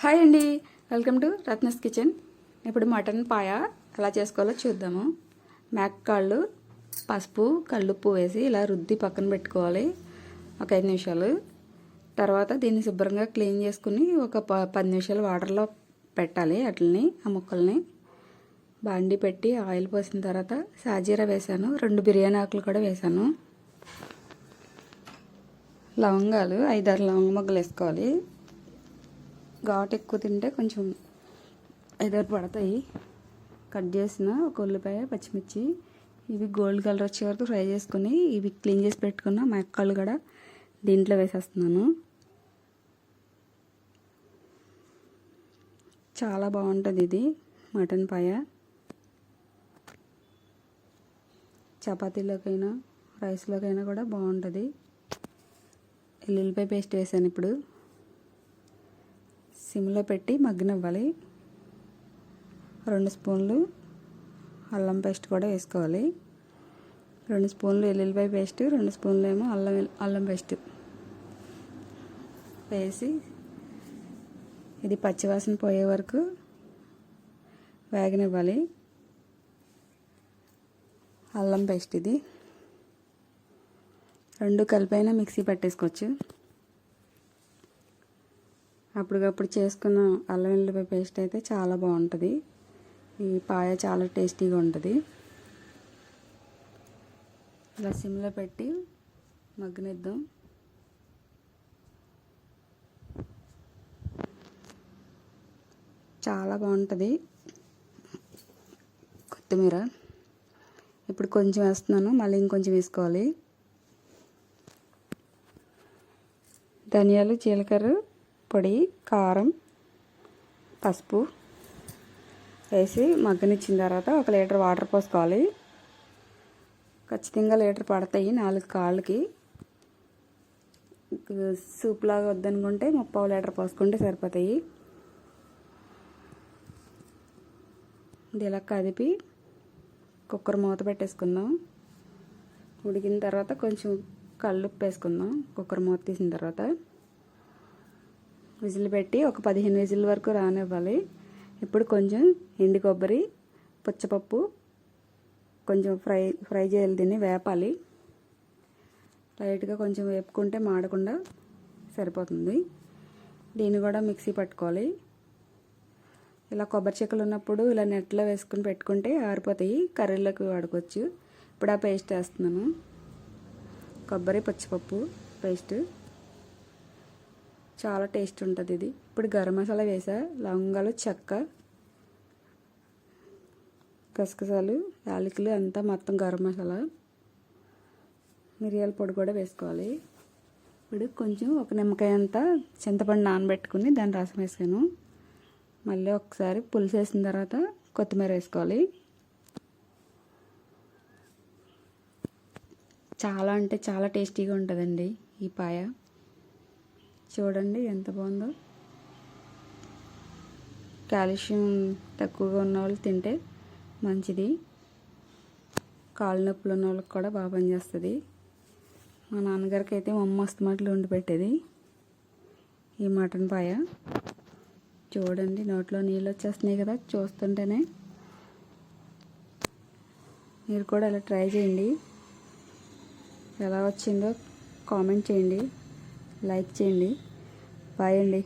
Hi అండి, welcome to Ratna's kitchen. ఇప్పుడు mutton పాయ ఎలా చేసుకోవాలో చూద్దాము. మేకకాళ్ళు పసుపు కల్లుప్పు వేసి ఇలా రుద్ది పక్కన పెట్టుకోవాలి ఒక 5 నిమిషాలు. తర్వాత దీన్ని శుభ్రంగా క్లీన్ చేసుకుని ఒక 10 నిమిషాలు వాటర్లో పెట్టాలి. అట్లని ఆ ముక్కల్ని బాండి పెట్టి ఆయిల్ పోసిన తర్వాత సాజీరా వేసాను, 2 బిర్యానీ ఆకులు కూడా వేసాను. లవంగాలు 5-6 లవంగ మొగ్గలు వేసుకోవాలి. ఘాటు ఎక్కువ తింటే కొంచెం ఎదురు పడతాయి. కట్ చేసిన ఒక ఉల్లిపాయ, పచ్చిమిర్చి, ఇవి గోల్డ్ కలర్ వచ్చే వరకు ఫ్రై చేసుకుని ఇవి క్లీన్ చేసి పెట్టుకున్న మేకకాళ్ళు కూడా దీంట్లో వేసేస్తున్నాను. చాలా బాగుంటుంది ఇది మటన్ పాయ. చపాతీలోకైనా రైస్లోకైనా కూడా బాగుంటుంది. ఎల్లుల్లిపాయ పేస్ట్ వేసాను. ఇప్పుడు సిమ్లో పెట్టి మగ్గనివ్వాలి. 2 స్పూన్లు అల్లం పేస్ట్ కూడా వేసుకోవాలి. 2 స్పూన్లు ఎల్లుల్లిపాయ పేస్ట్, 2 స్పూన్లు ఏమో అల్లం పేస్ట్ వేసి ఇది పచ్చివాసన పోయే వరకు వేగనివ్వాలి. అల్లం పేస్ట్ ఇది 2 కలిపైనా మిక్సీ పట్టేసుకోవచ్చు. అప్పటికప్పుడు చేసుకున్న అల్లం వెల్లుల్లిపాయ పేస్ట్ అయితే చాలా బాగుంటుంది. ఈ పాయ చాలా టేస్టీగా ఉంటుంది. ఇలా సిమ్లో పెట్టి మగ్గనిద్దాం. చాలా బాగుంటుంది. కొత్తిమీర ఇప్పుడు కొంచెం వేస్తున్నాను, మళ్ళీ ఇంకొంచెం వేసుకోవాలి. ధనియాలు, జీలకర్ర పొడి, కారం, పసుపు వేసి మగ్గనిచ్చిన తర్వాత 1 లీటర్ వాటర్ పోసుకోవాలి. ఖచ్చితంగా లీటర్ పడతాయి 4 కాళ్ళకి. సూప్ లాగా వద్దనుకుంటే 3/4 లీటర్ పోసుకుంటే సరిపోతాయి. ఇది ఇలా కదిపి కుక్కర్ మూత పెట్టేసుకుందాం. ఉడికిన తర్వాత కొంచెం కల్లుప్పు వేసుకుందాం. కుక్కర్ మూత తీసిన తర్వాత విజిల్ పెట్టి ఒక 15 విజిల్ వరకు రానివ్వాలి. ఇప్పుడు కొంచెం ఎండు కొబ్బరి, పుచ్చపప్పు కొంచెం ఫ్రై చేయాలి. దీన్ని వేపాలి. లైట్గా కొంచెం వేపుకుంటే మాడకుండా సరిపోతుంది. దీన్ని కూడా మిక్సీ పట్టుకోవాలి. ఇలా కొబ్బరి చెక్కలు ఉన్నప్పుడు ఇలా నెట్లో వేసుకుని పెట్టుకుంటే ఆరిపోతాయి, కర్రీలోకి వాడుకోవచ్చు. ఇప్పుడు ఆ పేస్ట్ వేస్తున్నాను. కొబ్బరి, పచ్చిపప్పు పేస్ట్ చాలా టేస్ట్ ఉంటుంది ఇది. ఇప్పుడు గరం మసాలా వేసా. లవంగాలు, చెక్క, గసగసాలు, యాలకులు అంతా మొత్తం గరం మసాలా, మిరియాల పొడి కూడా వేసుకోవాలి. ఇప్పుడు కొంచెం ఒక నిమ్మకాయ అంతా చింతపండు నానబెట్టుకుని దాని రసం వేసాను. మళ్ళీ ఒకసారి పులుసు వేసిన తర్వాత కొత్తిమీర వేసుకోవాలి. చాలా అంటే చాలా టేస్టీగా ఉంటుందండి ఈ పాయ. చూడండి ఎంత బాగుందో. కాల్షియం తక్కువగా ఉన్న వాళ్ళు తింటే మంచిది. కాళ్ళ నొప్పులు ఉన్న వాళ్ళకి కూడా బాగా పనిచేస్తుంది. మా నాన్నగారికి అయితే మా అమ్మ మస్తుమాటలు వండి పెట్టేది ఈ మటన్ పాయ. చూడండి నోట్లో నీళ్ళు వచ్చేస్తున్నాయి కదా చూస్తుంటేనే. మీరు కూడా ఇలా ట్రై చేయండి. ఎలా వచ్చిందో కామెంట్ చేయండి, లైక్ చేయండి. బాయ్ అండి.